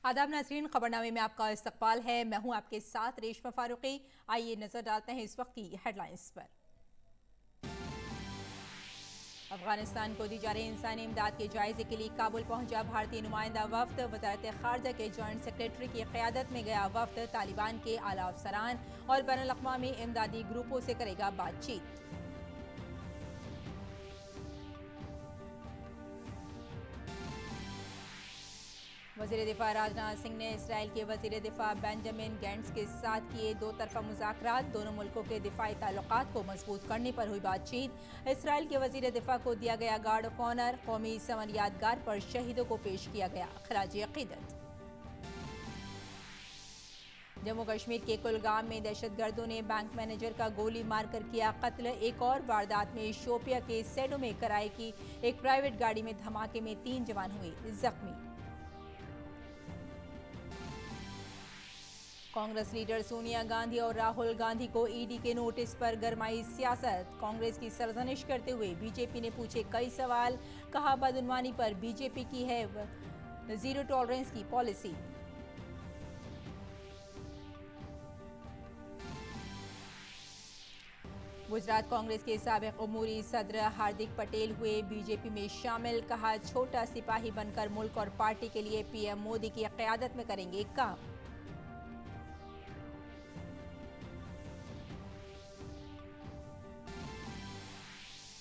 आदाब नाज़रीन, खबरनामे में आपका इस्तकबाल है। मैं हूं आपके साथ रेशमा फारूकी। आइए नजर डालते हैं इस वक्त की हेडलाइंस पर। अफगानिस्तान को दी जा रही इंसानी इमदाद के जायजे के लिए काबुल पहुंचा भारतीय नुमाइंदा वफ्द। वजारत खारजा के जॉइंट सेक्रेटरी की क़यादत में गया वफ्द तालिबान के आला अफसरान और बैनुल अक़वामी इमदादी ग्रुपों से करेगा बातचीत। वज़ीर दिफा राजनाथ सिंह ने इसराइल के वज़ीर दिफा बेंजामिन गैंट्स के साथ किए दो तरफा मुज़ाकरात। दोनों मुल्कों के दिफाई ताल्लुकात को मजबूत करने पर हुई बातचीत। इसराइल के वज़ीर दिफा को दिया गया गार्ड ऑफ ऑनर। कौमी समर यादगार पर शहीदों को पेश किया गया खराज अक़ीदत। जम्मू कश्मीर के कुलगाम में दहशतगर्दों ने बैंक मैनेजर का गोली मारकर किया कत्ल। एक और वारदात में शोपिया के सेडो में किराए की एक प्राइवेट गाड़ी में धमाके में 3 जवान हुए जख्मी। कांग्रेस लीडर सोनिया गांधी और राहुल गांधी को ईडी के नोटिस पर गरमाई सियासत। कांग्रेस की सरजनिश करते हुए बीजेपी ने पूछे कई सवाल। कहा बदउनवानी पर बीजेपी की है जीरो टॉलरेंस की पॉलिसी। गुजरात कांग्रेस के साबिक उमूरी सदर हार्दिक पटेल हुए बीजेपी में शामिल। कहा छोटा सिपाही बनकर मुल्क और पार्टी के लिए पीएम मोदी की क़यादत में करेंगे काम।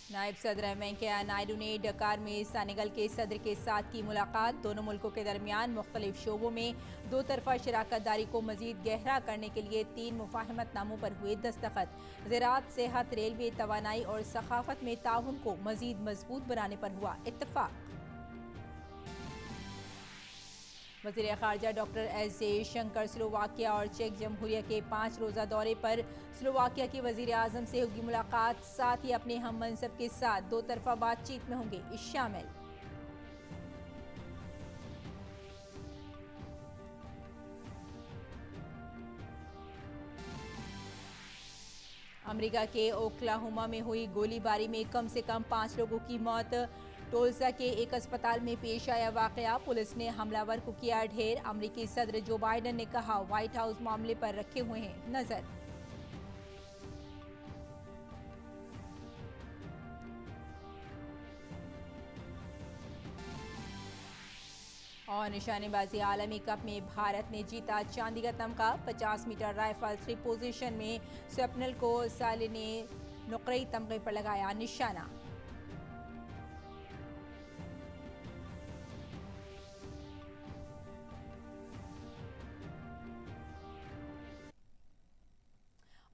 नायब सदर वेंकैया नायडू ने डकार में सेनेगल के सदर के साथ की मुलाकात। दोनों मुल्कों के दरमियान मुख्तलिफ शोबों में दो तरफा शराकत दारी को मजीद गहरा करने के लिए 3 मुफाहमतनामों पर हुए दस्तखत। ज़राअत, सेहत, रेलवे, तवानाई और सखाफत में ताउन को मजीद मजबूत बनाने पर हुआ इत्तफाक। वज़ीर ख़ारजा डॉक्टर एस जयशंकर स्लोवाकिया और चेक जमहूरिया के 5 रोज़ा दौरे पर। स्लोवाकिया के वज़ीर आज़म से होगी मुलाकात। साथ ही अपने हम मनसब के साथ दो तरफा बातचीत में होंगे शामिल। अमेरिका के ओक्लाहोमा में हुई गोलीबारी में कम से कम 5 लोगों की मौत। टोल्सा के एक अस्पताल में पेश आया वाकया। पुलिस ने हमलावर को किया ढेर। अमेरिकी सदर जो बाइडन ने कहा व्हाइट हाउस मामले पर रखे हुए हैं नजर। और निशानेबाजी आलमी कप में भारत ने जीता चांदी का तमगा। 50 मीटर राइफल 3 पोजीशन में स्वप्निल को साले ने नुकरई तमगे पर लगाया निशाना।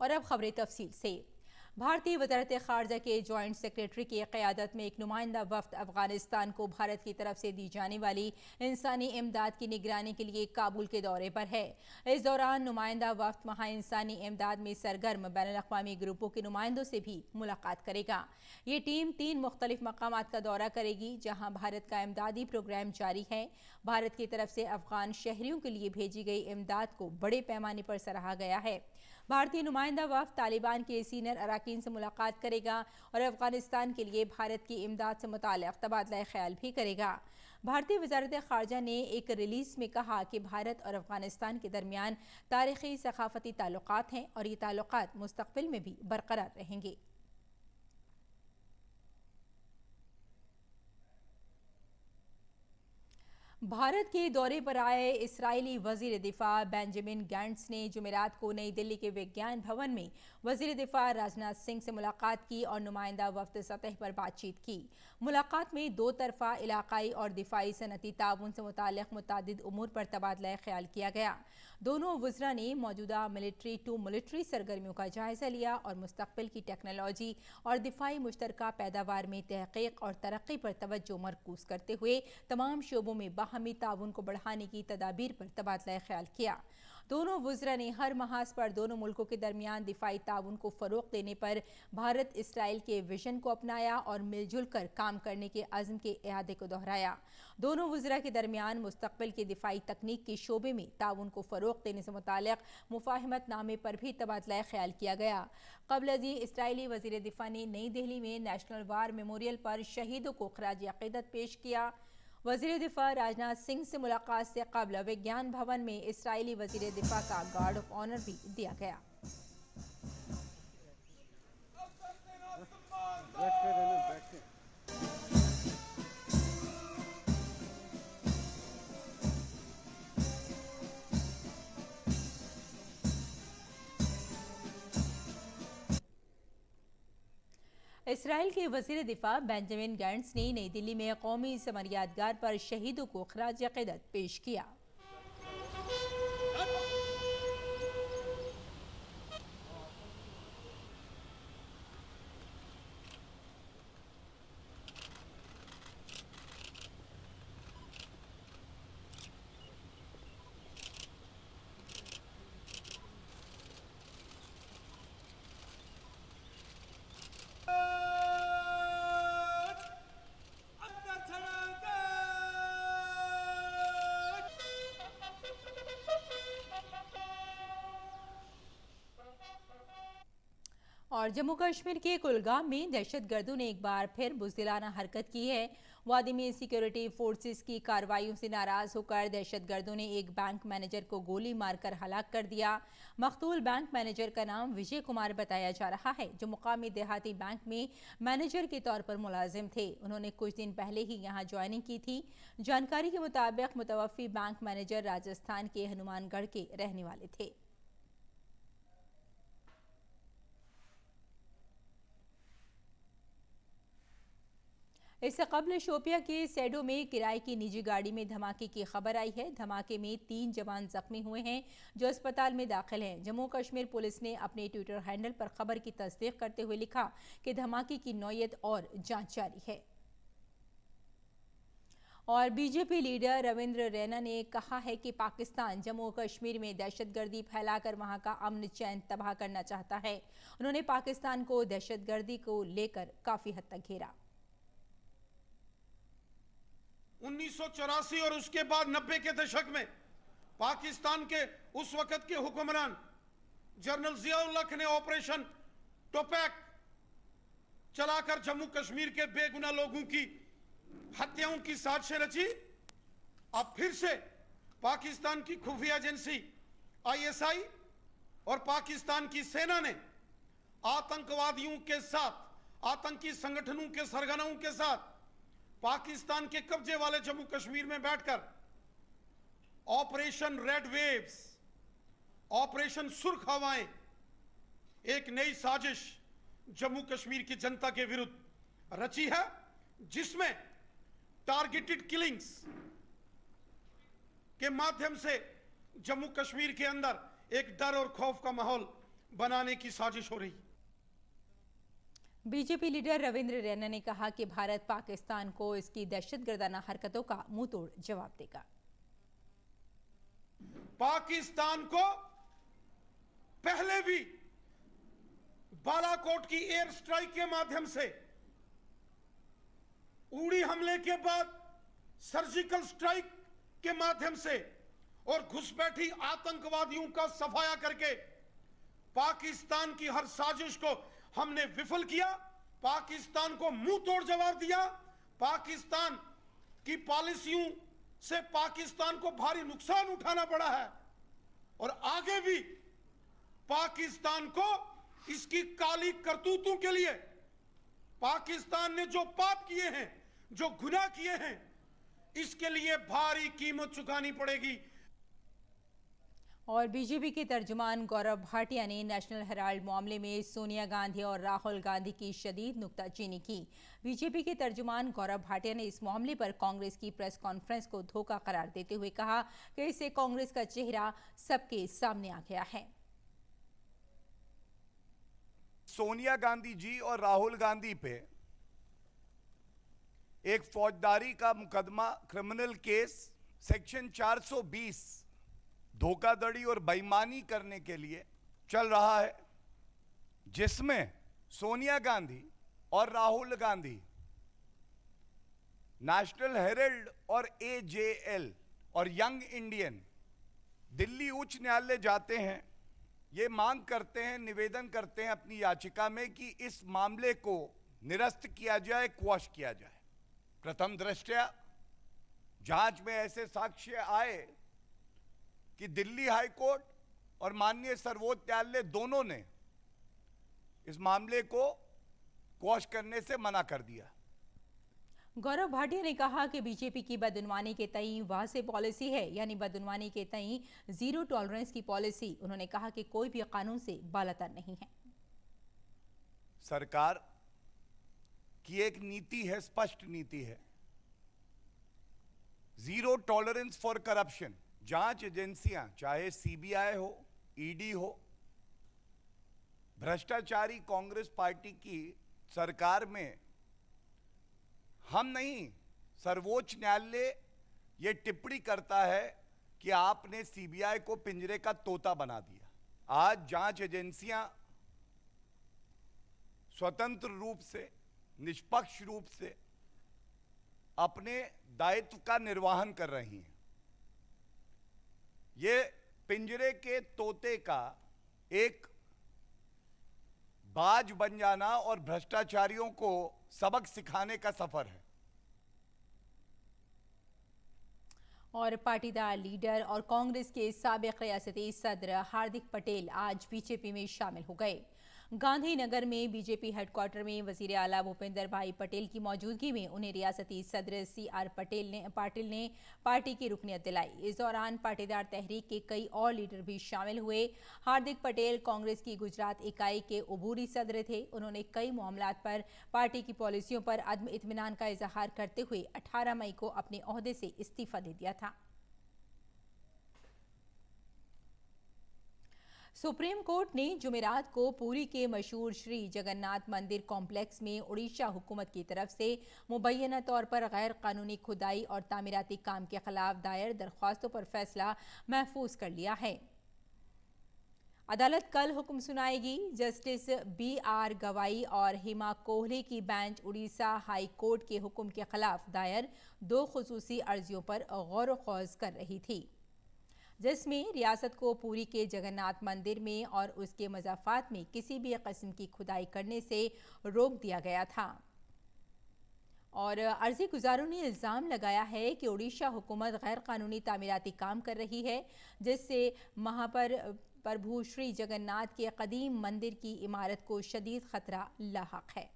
और अब खबरें तफसील से। भारतीय वजारत खारजा के जॉइंट सेक्रेटरी की क़यादत में एक नुमाइंदा वफ्द अफगानिस्तान को भारत की तरफ से दी जाने वाली इंसानी इमदाद की निगरानी के लिए काबुल के दौरे पर है। इस दौरान नुमाइंदा वफ्द वहाँ इंसानी इमदाद में सरगर्म बैनुल अक़वामी ग्रुपों के नुमाइंदों से भी मुलाकात करेगा। ये टीम 3 मुख्तलिफ मकामात का दौरा करेगी जहाँ भारत का इमदादी प्रोग्राम जारी है। भारत की तरफ से अफगान शहरियों के लिए भेजी गई इमदाद को बड़े पैमाने पर सराहा गया है। भारतीय नुमाइंदा वफ्द तालिबान के सीनियर अराकीन से मुलाकात करेगा और अफगानिस्तान के लिए भारत की इमदाद से मुताल्लिक़ तबादला ख्याल भी करेगा। भारतीय वजारत खारजा ने एक रिलीज में कहा कि भारत और अफगानिस्तान के दरमियान तारीख़ी सकाफती ताल्लुकात हैं और ये ताल्लुकात मुस्तक़बिल में भी बरकरार रहेंगे। भारत के दौरे पर आए इसराइली वजीर दिफा बेंजामिन गैंट्स ने जुमेरात को नई दिल्ली के विज्ञान भवन में वजीर दिफा राजनाथ सिंह से मुलाकात की और नुमाइंदा वफ्द सतह पर बातचीत की। मुलाकात में दो तरफा इलाकाई और दिफाई सनती ताउन से मुताल्लिक़ मुतादिद उमूर पर तबादला ख्याल किया गया। दोनों वज़रा ने मौजूदा मिलिट्री टू मिलिट्री सरगर्मियों का जायजा लिया और मुस्तक़बिल की टेक्नोलॉजी और दिफाई मुश्तरका पैदावार में तहक़ीक़ और तरक्की पर तवज्जो मरकूज़ करते हुए तमाम शोबों में बाहमी ताउन को बढ़ाने की तदाबीर पर तबादला ख्याल किया। दोनों वज़रा ने हर महाज पर दोनों मुल्कों के दरमियान दिफाई ताउन को फ़रोग़ देने पर भारत इसराइल के विजन को अपनाया और मिलजुल कर काम करने के अज़्म के इरादे को दोहराया। दोनों वज़रा के दरमियान मुस्तक़बिल के दिफाई तकनीक के शोबे में ताउन को फ़रोग़ देने से मुताल्लिक़ मुफ़ाहमतनामे पर भी तबादला ख्याल किया गया। क़ब्ल अज़ीं इसराइली वज़ीर दिफा ने नई दिल्ली में नेशनल वार मेमोरियल पर शहीदों को ख़राज अक़ीदत पेश किया वजीर दिफा राजनाथ सिंह से मुलाकात से कबल विज्ञान भवन में इसराइली वजीर दिफा का गार्ड ऑफ ऑनर भी दिया गया। इसराइल के वजीर दिफा बेंजामिन गैंट्स ने नई दिल्ली में कौमी समर यादगार पर शहीदों को खराज अक़ीदत पेश किया। और जम्मू कश्मीर के कुलगाम में दहशतगर्दों ने एक बार फिर बुज़दिलाना हरकत की है। वादी में सिक्योरिटी फोर्सेस की कार्रवाइयों से नाराज होकर दहशतगर्दों ने एक बैंक मैनेजर को गोली मारकर हलाक कर दिया। मकतूल बैंक मैनेजर का नाम विजय कुमार बताया जा रहा है, जो मुकामी देहाती बैंक में मैनेजर के तौर पर मुलाजिम थे। उन्होंने कुछ दिन पहले ही यहां ज्वाइनिंग की थी। जानकारी के मुताबिक मुतवफ़ी बैंक मैनेजर राजस्थान के हनुमानगढ़ के रहने वाले थे। इससे कबल शोपिया के सेडो में किराए की निजी गाड़ी में धमाके की खबर आई है। धमाके में 3 जवान जख्मी हुए हैं, जो अस्पताल में दाखिल हैं। जम्मू कश्मीर पुलिस ने अपने ट्विटर हैंडल पर खबर की तस्दीक करते हुए लिखा कि धमाके की नौयत और जांच जारी है। और बीजेपी लीडर रविंद्र रैना ने कहा है कि पाकिस्तान जम्मू कश्मीर में दहशतगर्दी फैलाकर वहां का अमन चैन तबाह करना चाहता है। उन्होंने पाकिस्तान को दहशतगर्दी को लेकर काफी हद तक घेरा। 1984 और उसके बाद 90 के दशक में पाकिस्तान के उस वक्त के हुक्मरान जनरल जियाउल-हक ने ऑपरेशन टोपैक चलाकर जम्मू कश्मीर के बेगुनाह लोगों की हत्याओं की साजिशें रची। अब फिर से पाकिस्तान की खुफिया एजेंसी ISI और पाकिस्तान की सेना ने आतंकवादियों के साथ, आतंकी संगठनों के सरगनाओं के साथ पाकिस्तान के कब्जे वाले जम्मू कश्मीर में बैठकर ऑपरेशन रेड वेव्स, ऑपरेशन सुर्ख हवाएं, एक नई साजिश जम्मू कश्मीर की जनता के विरुद्ध रची है, जिसमें टारगेटेड किलिंग्स के माध्यम से जम्मू कश्मीर के अंदर एक डर और खौफ का माहौल बनाने की साजिश हो रही है। बीजेपी लीडर रविंद्र रैना ने कहा कि भारत पाकिस्तान को इसकी दहशतगर्दाना हरकतों का मुंहतोड़ जवाब देगा। पाकिस्तान को पहले भी बालाकोट की एयर स्ट्राइक के माध्यम से, उड़ी हमले के बाद सर्जिकल स्ट्राइक के माध्यम से और घुसपैठी आतंकवादियों का सफाया करके पाकिस्तान की हर साजिश को हमने विफल किया। पाकिस्तान को मुंह तोड़ जवाब दिया। पाकिस्तान की पॉलिसियों से पाकिस्तान को भारी नुकसान उठाना पड़ा है और आगे भी पाकिस्तान को इसकी काली करतूतों के लिए, पाकिस्तान ने जो पाप किए हैं, जो गुनाह किए हैं, इसके लिए भारी कीमत चुकानी पड़ेगी। और बीजेपी के तर्जुमान गौरव भाटिया ने नेशनल हेराल्ड मामले में सोनिया गांधी और राहुल गांधी की शदीद नुक्ताचीनी की। बीजेपी के तर्जुमान गौरव भाटिया ने इस मामले पर कांग्रेस की प्रेस कॉन्फ्रेंस को धोखा करार देते हुए कहा कि इससे कांग्रेस का चेहरा सबके सामने आ गया है। सोनिया गांधी जी और राहुल गांधी पे एक फौजदारी का मुकदमा, क्रिमिनल केस सेक्शन 420 धोखाधड़ी और बेईमानी करने के लिए चल रहा है, जिसमें सोनिया गांधी और राहुल गांधी नेशनल हेराल्ड और AJL और यंग इंडियन दिल्ली उच्च न्यायालय जाते हैं। ये मांग करते हैं, निवेदन करते हैं अपनी याचिका में कि इस मामले को निरस्त किया जाए, क्वॉश किया जाए। प्रथम दृष्टया जांच में ऐसे साक्ष्य आए कि दिल्ली हाई कोर्ट और माननीय सर्वोच्च न्यायालय दोनों ने इस मामले को क्वॉश करने से मना कर दिया। गौरव भाटिया ने कहा कि बीजेपी की बदउनवानी के तई वाज़ेह पॉलिसी है, यानी बदउनवानी के तई जीरो टॉलरेंस की पॉलिसी। उन्होंने कहा कि कोई भी कानून से बालातर नहीं है। सरकार की एक नीति है, स्पष्ट नीति है, जीरो टॉलरेंस फॉर करप्शन। जांच एजेंसियां चाहे सीबीआई हो, ईडी हो, भ्रष्टाचारी कांग्रेस पार्टी की सरकार में हम नहीं, सर्वोच्च न्यायालय यह टिप्पणी करता है कि आपने सीबीआई को पिंजरे का तोता बना दिया। आज जांच एजेंसियां स्वतंत्र रूप से, निष्पक्ष रूप से अपने दायित्व का निर्वहन कर रही हैं। ये पिंजरे के तोते का एक बाज बन जाना और भ्रष्टाचारियों को सबक सिखाने का सफर है। और पाटीदार लीडर और कांग्रेस के साबिक रियासती सदर हार्दिक पटेल आज बीजेपी में शामिल हो गए। गांधीनगर में बीजेपी हेडक्वार्टर में वजीर आला भूपेंद्र भाई पटेल की मौजूदगी में उन्हें रियासती सदर CR पाटिल ने पार्टी की रुकनियत दिलाई। इस दौरान पाटीदार तहरीक के कई और लीडर भी शामिल हुए। हार्दिक पटेल कांग्रेस की गुजरात इकाई के अबूरी सदर थे। उन्होंने कई मामलात पर पार्टी की पॉलिसियों पर अदम इत्मीनान का इजहार करते हुए 18 मई को अपने ओहदे से इस्तीफा दे दिया था। सुप्रीम कोर्ट ने जुमेरात को पुरी के मशहूर श्री जगन्नाथ मंदिर कॉम्प्लेक्स में उड़ीसा हुकूमत की तरफ से मुबैना तौर पर गैर कानूनी खुदाई और तामीराती काम के खिलाफ दायर दरख्वास्तों पर फैसला महफूज कर लिया है। अदालत कल हुक्म सुनाएगी। जस्टिस BR गवाई और हिमा कोहली की बेंच उड़ीसा हाई कोर्ट के हुक्म के खिलाफ दायर 2 खुसूसी अर्जियों पर गौर खौज कर रही थी, जिसमें रियासत को पुरी के जगन्नाथ मंदिर में और उसके मज़ाफ़ात में किसी भी किस्म की खुदाई करने से रोक दिया गया था। और अर्जी गुजारों ने इल्ज़ाम लगाया है कि उड़ीसा हुकूमत गैर कानूनी तामीराती काम कर रही है, जिससे प्रभु श्री जगन्नाथ के कदीम मंदिर की इमारत को शदीद खतरा लाहक है।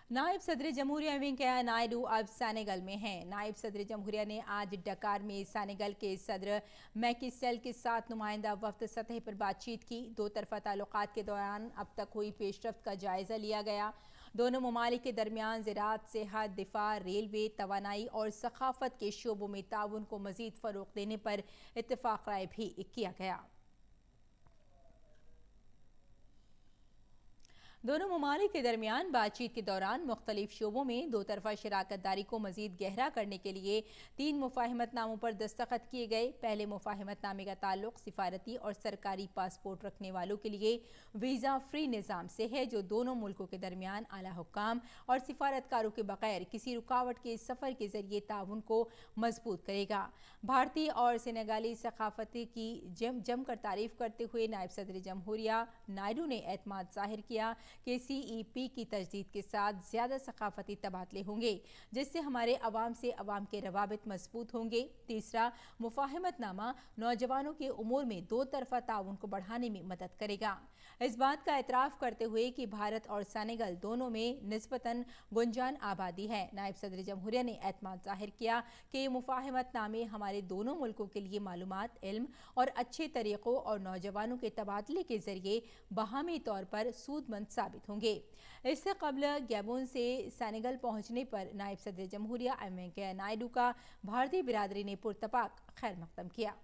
नायब सदर जमहूरिया वेंकैया नायडू अब सेनेगल में हैं। नायब सदर जमहूरिया ने आज डकार में सेनेगल के सदर मैकी सैल के साथ नुमाइंदा वफ्द सतह पर बातचीत की। 2 तरफ़ा ताल्लुकात के दौरान अब तक हुई पेशरफ्त का जायजा लिया गया। दोनों ममालिक के दरमियान ज़राअत, सेहत, दिफा, रेलवे, तवानाई और सखाफ़त के शोबों में ताउन को मज़ीद फ़रोग़ देने पर इत्तफ़ाक़ राय भी किया गया। दोनों ममालिक के दरमियान बातचीत के दौरान मुख्तलिफ शोबों में 2 तरफ़ा शराकत दारी को मज़ीद गहरा करने के लिए 3 मुफ़ाहिमतनामों पर दस्तखत किए गए। पहले मुफ़ाहिमतनामे का ताल्लुक़ सिफारती और सरकारी पासपोर्ट रखने वालों के लिए वीज़ा फ्री निज़ाम से है, जो दोनों मुल्कों के दरमियान आला हुक्काम और सिफारतकारों के बगैर किसी रुकावट के सफ़र के ज़रिए ताउन को मजबूत करेगा। भारतीय और सेनेगाली सकाफ़ती की जमकर तारीफ़ करते हुए नायब सदर जमहूरिया नायडू ने एतमाद ज़ाहिर किया कि CEP की तजदीद के साथ ज़्यादा सकाफ़ती तबादले होंगे, जिससे हमारे अवाम से अवाम के रवाबित मजबूत होंगे। तीसरा मुफ़ाहिमतनामा नौजवानों के उमूर में 2 तरफ़ा ताउन को बढ़ाने में मदद करेगा। इस बात का एतराफ़ करते हुए कि भारत और सेनेगल दोनों में निस्बतन गुंजान आबादी है, नायब सदर जमहूरिया ने एतमाद ज़ाहिर किया कि ये मुफ़ाहिमतनामे हमारे दोनों मुल्कों के लिए मालूमात, इल्म और अच्छे तरीक़ों और नौजवानों के तबादले के ज़रिए बाहमी तौर पर सूदमंद साबित होंगे। इससे कबल गैबोन से सेनेगल पहुंचने पर नायब सदर जमहूरिया वेंकैया नायडू का भारतीय बिरादरी ने पुरतपाक खैर मकदम किया।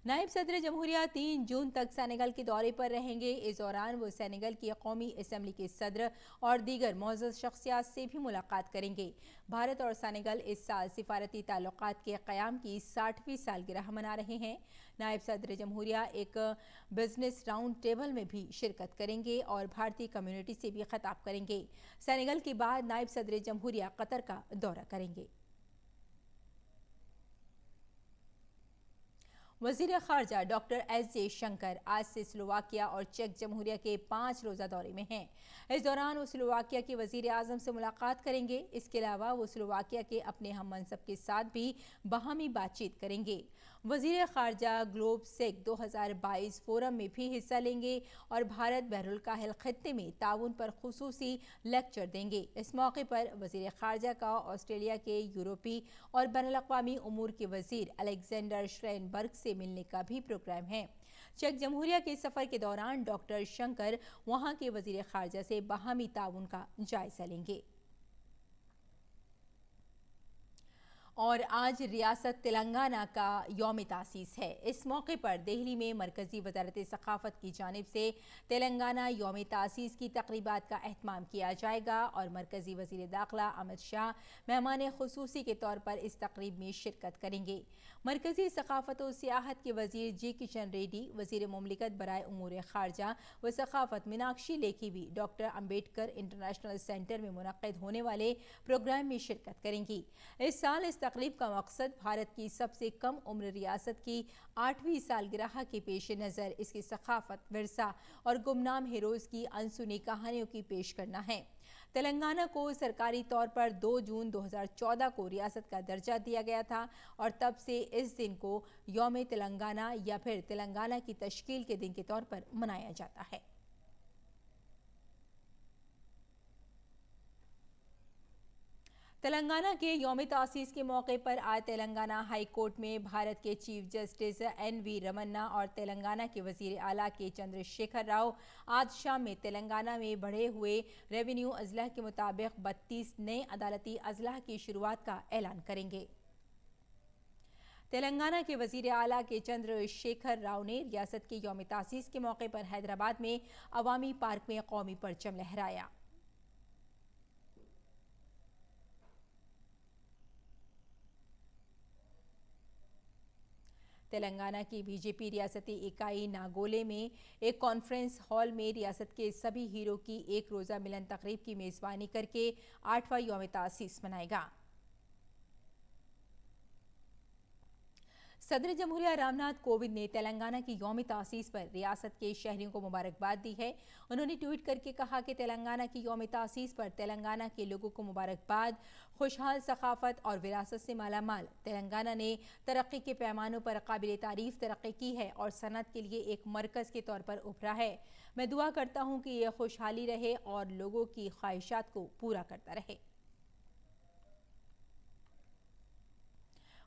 नायब सदर जमहूरिया 3 जून तक सेनेगल के दौरे पर रहेंगे। इस दौरान वो सेनेगल की कौमी असम्बली के सदर और दीगर मोअज़्ज़ज़ शख्सियात से भी मुलाकात करेंगे। भारत और सेनेगल इस साल सिफारती ताल्लुकात के क़याम की 60वीं सालगिरह मना रहे हैं। नायब सदर जमहूरिया एक बिजनेस राउंड टेबल में भी शिरकत करेंगे और भारतीय कम्युनिटी से भी खिताब करेंगे। सेनेगल के बाद नायब सदर जमहूरिया कतर का दौरा करेंगे। वजीर खारजा डॉक्टर एस जयशंकर आज से स्लोवाकिया और चेक जमहूरिया के 5 रोज़ा दौरे में हैं। इस दौरान वो स्लोवाकिया के वजीर आज़म से मुलाकात करेंगे। इसके अलावा वो स्लोवाकिया के अपने हम मनसब के साथ भी बाहमी बातचीत करेंगे। वजीर खारजा ग्लोब सेक 2022 फोरम में भी हिस्सा लेंगे और भारत बहरुल काहिल खित्ते में ताउन पर खुसूसी लेक्चर देंगे। इस मौके पर वजीर खारजा का ऑस्ट्रेलिया के यूरोपी और बैनुल-अक़वामी उमूर के वजीर अलेक्जेंडर श्रेनबर्ग से मिलने का भी प्रोग्राम है। चेक जमहूरिया के सफर के दौरान डॉक्टर शंकर वहां के वजीर खारजा से बाहमी ताउन का जायजा लेंगे। और आज रियासत तेलंगाना का यौम तासीस है। इस मौके पर दिल्ली में मरकजी वजारत सकाफत की जानिब से तेलंगाना यौम तासीस की तकरीबात का एहतमाम किया जाएगा और मरकजी वजीर दाखिला अमित शाह मेहमान खुसूसी के तौर पर इस तकरीब में शिरकत करेंगे। मरकजी सकाफत और सियाहत के वजीर जी किशन रेड्डी, वजीर मुमलिकत बराए उमूर खारजा व सकाफत मीनाक्षी लेखी भी डॉक्टर अम्बेडकर इंटरनेशनल सेंटर में मुनक्किद होने वाले प्रोग्राम में शिरकत करेंगी। इस साल इस तकरीब का मकसद भारत की सबसे कम उम्र रियासत की 8वीं सालगिरह के पेश नज़र इसकी सकाफत, विरसा और गुमनाम हीरोज़ की अनसुनी कहानियों की पेश करना है। तेलंगाना को सरकारी तौर पर 2 जून 2014 को रियासत का दर्जा दिया गया था और तब से इस दिन को यौम तेलंगाना या फिर तेलंगाना की तश्कील के दिन के तौर पर मनाया जाता है। तेलंगाना के यौम तासीस के मौके पर आज तेलंगाना हाई कोर्ट में भारत के चीफ जस्टिस NV रमन्ना और तेलंगाना के वजीर आला के चंद्रशेखर राव आज शाम में तेलंगाना में बढ़े हुए रेवेन्यू अजलाह के मुताबिक 32 नए अदालती अजलाह की शुरुआत का ऐलान करेंगे। तेलंगाना के वजीर आला के चंद्रशेखर राव ने रियासत के यौम तासीस के मौके पर हैदराबाद में अवामी पार्क में कौमी परचम लहराया। तेलंगाना की बीजेपी रियासती इकाई नागोले में एक कॉन्फ्रेंस हॉल में रियासत के सभी हीरो की एक रोज़ा मिलन तकरीब की मेज़बानी करके 8वां यौम तासीस मनाएगा। सदर जमहूरिया रामनाथ कोविंद ने तेलंगाना की यौम तासीस पर रियासत के शहरियों को मुबारकबाद दी है। उन्होंने ट्वीट करके कहा कि तेलंगाना की यौम तासीस पर तेलंगाना के लोगों को मुबारकबाद। खुशहाल सकाफत और विरासत से मालामाल तेलंगाना ने तरक्की के पैमानों पर काबिल तारीफ तरक्की की है और सनत के लिए एक मरकज़ के तौर पर उभरा है। मैं दुआ करता हूँ कि यह खुशहाली रहे और लोगों की ख्वाहिशात को पूरा करता रहे।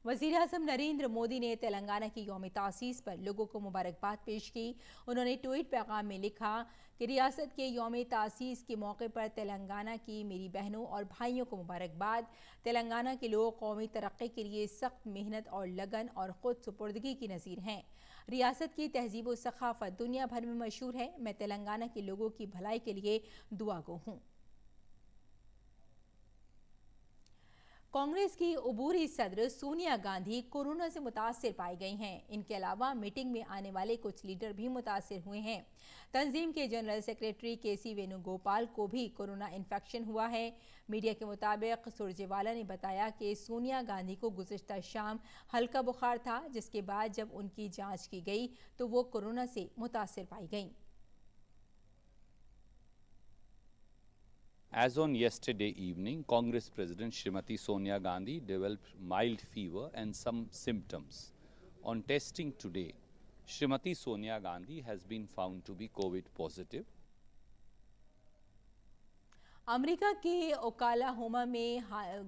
वज़ीर-ए-आज़म नरेंद्र मोदी ने तेलंगाना की यौम तासीस पर लोगों को मुबारकबाद पेश की। उन्होंने ट्वीट पैगाम में लिखा कि रियासत के यौम तासीस के मौके पर तेलंगाना की मेरी बहनों और भाइयों को मुबारकबाद। तेलंगाना के लोग कौमी तरक्की के लिए सख्त मेहनत और लगन और ख़ुद सुपुर्दगी की नज़ीर हैं। रियासत की तहजीब व सकाफत दुनिया भर में मशहूर है। मैं तेलंगाना के लोगों की भलाई के लिए दुआगो हूँ। कांग्रेस की उबूरी सदर सोनिया गांधी कोरोना से मुतासिर पाई गई हैं। इनके अलावा मीटिंग में आने वाले कुछ लीडर भी मुतासिर हुए हैं। तंजीम के जनरल सेक्रेटरी KC वेणुगोपाल को भी कोरोना इन्फेक्शन हुआ है। मीडिया के मुताबिक सुरजेवाला ने बताया कि सोनिया गांधी को गुज़िश्ता शाम हल्का बुखार था, जिसके बाद जब उनकी जांच की गई तो वो कोरोना से मुतासिर पाई गईं। As on yesterday evening, Congress President Srimati Sonia Gandhi developed mild fever and some symptoms. On testing today, Srimati Sonia Gandhi has been found to be COVID positive. America के ओक्लाहोमा में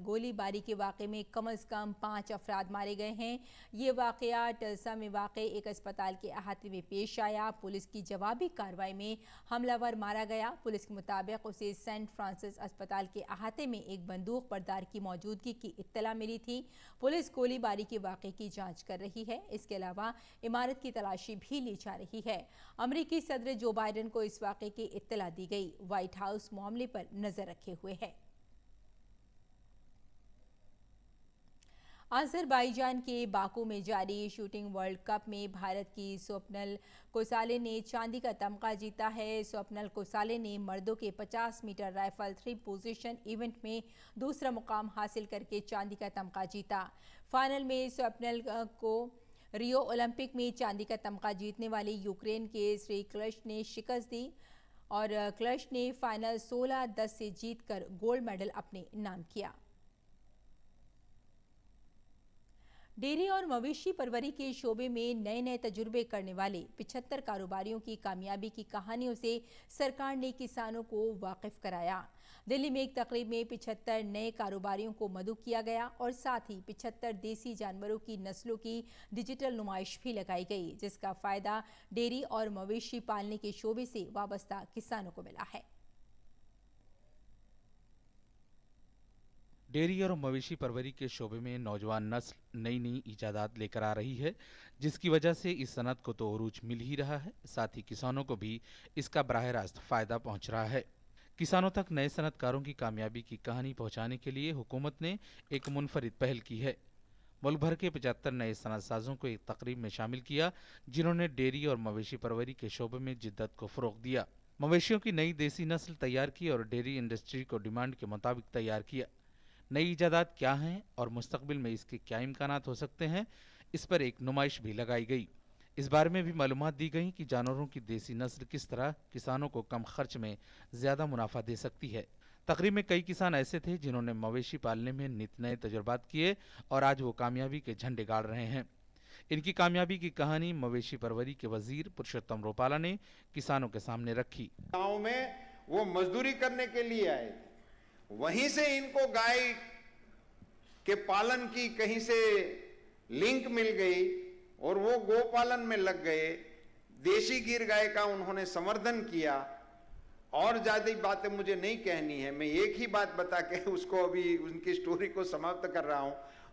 गोलीबारी के वाक़े में कम से कम 5 अफराद मारे गए हैं। ये वाक़या टल्सा में वाक़ एक अस्पताल के अहाते में पेश आया। पुलिस की जवाबी कार्रवाई में हमलावर मारा गया। पुलिस के मुताबिक उसे सेंट फ्रांसिस अस्पताल के अहाते में एक बंदूक बरदार की मौजूदगी की इत्तला मिली थी। पुलिस गोलीबारी के वाक़े की जाँच कर रही है। इसके अलावा इमारत की तलाशी भी ली जा रही है। अमरीकी सदर जो बाइडन को इस वाक़े की इत्तला दी गई। व्हाइट हाउस मामले पर नजर रखे हुए है। अज़रबैजान के बाकू में जारी शूटिंग वर्ल्ड कप में भारत की स्वप्नल कोसाले ने चांदी का तमगा जीता है। स्वप्नल कोसाले ने मर्दों के 50 मीटर राइफल 3 पोजीशन इवेंट में दूसरा मुकाम हासिल करके चांदी का तमगा जीता। फाइनल में स्वप्नल को रियो ओलंपिक में चांदी का तमगा जीतने वाली यूक्रेन के श्री क्लश ने शिकस्त दी और क्लश ने फाइनल 16-10 से जीतकर गोल्ड मेडल अपने नाम किया। डेयरी और मवेशी परवरी के शोबे में नए नए तजुर्बे करने वाले 75 कारोबारियों की कामयाबी की कहानियों से सरकार ने किसानों को वाकिफ कराया। दिल्ली में एक तकरीब में 75 नए कारोबारियों को मदऊ किया गया और साथ ही 75 देसी जानवरों की नस्लों की डिजिटल नुमाइश भी लगाई गई, जिसका फायदा डेयरी और मवेशी पालने के शोबे से वाबस्ता किसानों को मिला है। डेयरी और मवेशी परवरी के शोबे में नौजवान नस्ल नई नई इजादात लेकर आ रही है, जिसकी वजह से इस सनत को तो उरूज मिल ही रहा है, साथ ही किसानों को भी इसका बराह रास्त फायदा पहुंच रहा है। किसानों तक नए सनतकारों की कामयाबी की कहानी पहुंचाने के लिए हुकूमत ने एक मुनफरिद पहल की है। मुल्क भर के 75 नए सनत साजों को एक तकरीब में शामिल किया, जिन्होंने डेयरी और मवेशी परवरी के शोबे में जिद्दत को फ़रोग़ दिया। मवेशियों की नई देसी नस्ल तैयार की और डेयरी इंडस्ट्री को डिमांड के मुताबिक तैयार किया। नई इजादात क्या हैं और मुस्तकबिल में इसके क्या इम्कानात हो सकते हैं, इस पर एक नुमाइश भी लगाई गई। इस बारे में भी मालूमात दी गई कि जानवरों की देसी नस्ल किस तरह किसानों को कम खर्च में ज़्यादा मुनाफा दे सकती है। तकरीब में कई किसान ऐसे थे जिन्होंने मवेशी पालने में नित नए तजुर्बात किए और आज वो कामयाबी के झंडे गाड़ रहे हैं। इनकी कामयाबी की कहानी मवेशी परवरी के वजीर पुरुषोत्तम रूपाला ने किसानों के सामने रखी। गाँव में वो मजदूरी करने के लिए आए, वहीं से इनको गाय के पालन की कहीं से लिंक मिल गई और वो गोपालन में लग गए। देशी गिर गाय का उन्होंने संवर्धन किया। और ज्यादा बातें मुझे नहीं कहनी है, मैं एक ही बात बता के उसको अभी उनकी स्टोरी को समाप्त कर रहा हूं।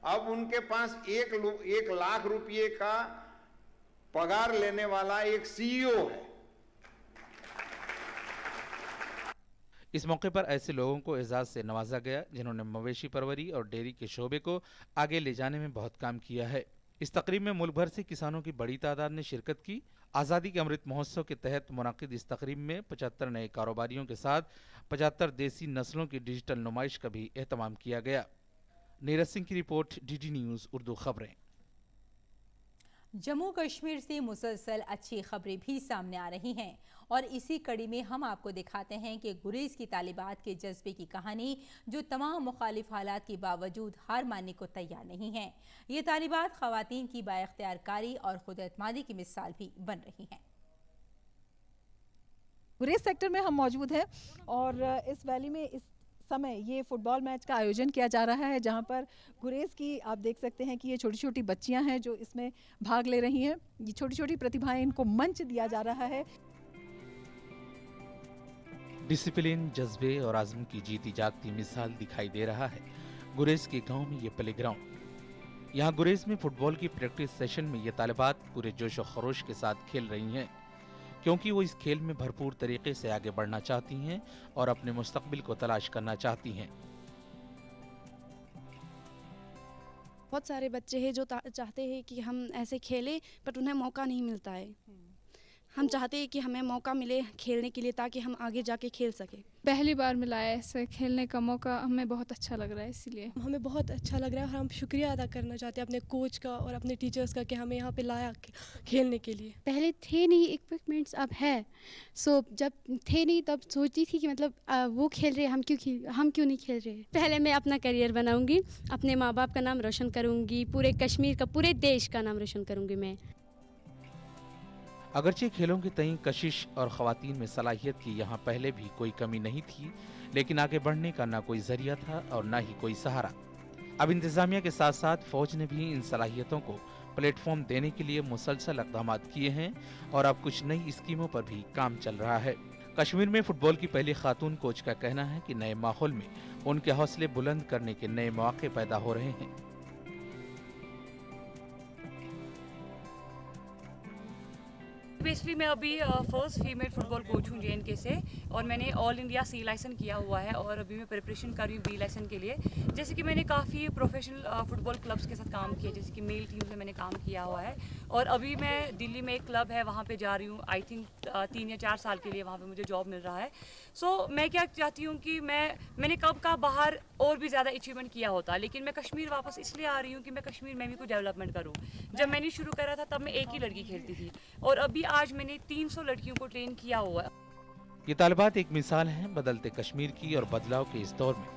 अब उनके पास 1 लाख रुपये का पगार लेने वाला एक सीईओ है। इस मौके पर ऐसे लोगों को एजाज से नवाजा गया जिन्होंने मवेशी परवरी और डेयरी के शोबे को आगे ले जाने में बहुत काम किया है। इस तकरीब में मुल्क भर से किसानों की बड़ी तादाद ने शिरकत की। आज़ादी के अमृत महोत्सव के तहत मुनाकिद इस तकरीब में 75 नए कारोबारियों के साथ 75 देसी नस्लों की डिजिटल नुमाइश का भी एहतमाम किया गया। नीरज सिंह की रिपोर्ट, DD न्यूज़ उर्दू खबरें। जम्मू कश्मीर से मुसलसल अच्छी खबरें भी सामने आ रही हैं और इसी कड़ी में हम आपको दिखाते हैं कि गुरेज की तालिबात के जज्बे की कहानी, जो तमाम मुखालिफ हालात के बावजूद हार मानने को तैयार नहीं है। ये तालिबात खवातीन की बाइख्तियारकारी और खुद एतमादी की मिसाल भी बन रही हैं। गुरेज सेक्टर में हम मौजूद हैं और इस वैली में इस समय ये फुटबॉल मैच का आयोजन किया जा रहा है, जहां पर गुरेज की आप देख सकते हैं कि ये छोटी छोटी बच्चियां हैं जो इसमें भाग ले रही हैं। ये छोटी छोटी प्रतिभाएं, इनको मंच दिया जा रहा है। डिसिप्लिन, जज्बे और आज़म की जीती जागती मिसाल दिखाई दे रहा है गुरेज के गांव में ये प्ले ग्राउंड। यहाँ गुरेज में फुटबॉल की प्रैक्टिस सेशन में ये तालिबात पूरे जोश और खरोश के साथ खेल रही हैं, क्योंकि वो इस खेल में भरपूर तरीके से आगे बढ़ना चाहती हैं और अपने मुस्तकबिल को तलाश करना चाहती हैं। बहुत सारे बच्चे हैं जो चाहते हैं कि हम ऐसे खेलें, पर उन्हें मौका नहीं मिलता है। हम चाहते हैं कि हमें मौका मिले खेलने के लिए, ताकि हम आगे जाके खेल सकें। पहली बार मिला है ऐसे खेलने का मौका, हमें बहुत अच्छा लग रहा है। इसीलिए हमें बहुत अच्छा लग रहा है और हम शुक्रिया अदा करना चाहते हैं अपने कोच का और अपने टीचर्स का कि हमें यहाँ पे लाया खेलने के लिए। पहले थे नहीं इक्विपमेंट्स, अब है। सो जब थे नहीं तब सोचती थी कि मतलब वो खेल रहे, हम क्यों नहीं खेल रहे। पहले मैं अपना करियर बनाऊंगी, अपने माँ बाप का नाम रोशन करूंगी, पूरे कश्मीर का, पूरे देश का नाम रोशन करूंगी मैं। अगरचे खेलों की तई कशिश और ख़वातीन में सलाहियत की यहाँ पहले भी कोई कमी नहीं थी, लेकिन आगे बढ़ने का ना कोई जरिया था और ना ही कोई सहारा। अब इंतज़ामिया के साथ साथ फ़ौज ने भी इन सलाहियतों को प्लेटफॉर्म देने के लिए मुसलसल इक़दाम किए हैं और अब कुछ नई स्कीमों पर भी काम चल रहा है। कश्मीर में फ़ुटबॉल की पहली खातून कोच का कहना है कि नए माहौल में उनके हौसले बुलंद करने के नए मौके पैदा हो रहे हैं। बेसिकली मैं अभी फर्स्ट फीमेल फुटबॉल कोच हूँ JNK से, और मैंने ऑल इंडिया C लाइसेंस किया हुआ है, और अभी मैं प्रिपरेशन कर रही हूँ B लाइसेंस के लिए। जैसे कि मैंने काफ़ी प्रोफेशनल फुटबॉल क्लब्स के साथ काम किया, जैसे कि मेल टीम से मैंने काम किया हुआ है, और अभी मैं दिल्ली में एक क्लब है वहाँ पे जा रही हूँ। आई थिंक 3 या 4 साल के लिए वहाँ पे मुझे जॉब मिल रहा है। सो मैं क्या चाहती हूँ कि मैंने कब का बाहर और भी ज़्यादा अचीवमेंट किया होता, लेकिन मैं कश्मीर वापस इसलिए आ रही हूँ कि मैं कश्मीर में भी कुछ डेवलपमेंट करूँ। जब मैंने शुरू करा था तब मैं एक ही लड़की खेलती थी, और अभी आज मैंने 300 लड़कियों को ट्रेन किया हुआ है। ये तालिबात एक मिसाल हैं बदलते कश्मीर की और बदलाव के इस दौर में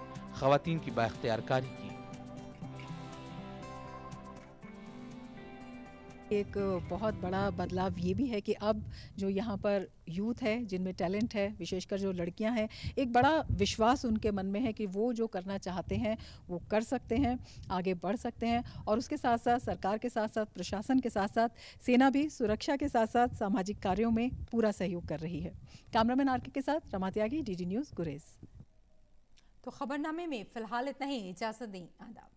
ख़वातीन की बाइख्तियारकारी की। एक बहुत बड़ा बदलाव ये भी है कि अब जो यहाँ पर यूथ है, जिनमें टैलेंट है, विशेषकर जो लड़कियाँ हैं, एक बड़ा विश्वास उनके मन में है कि वो जो करना चाहते हैं वो कर सकते हैं, आगे बढ़ सकते हैं। और उसके साथ साथ सरकार के साथ साथ प्रशासन के साथ साथ सेना भी सुरक्षा के साथ साथ सामाजिक कार्यों में पूरा सहयोग कर रही है। कैमरामैन आरके के साथ रमा त्यागी, DD न्यूज़, गुरेज। तो खबरनामे में फिलहाल इतना ही, इजाज़त दें, आदाब।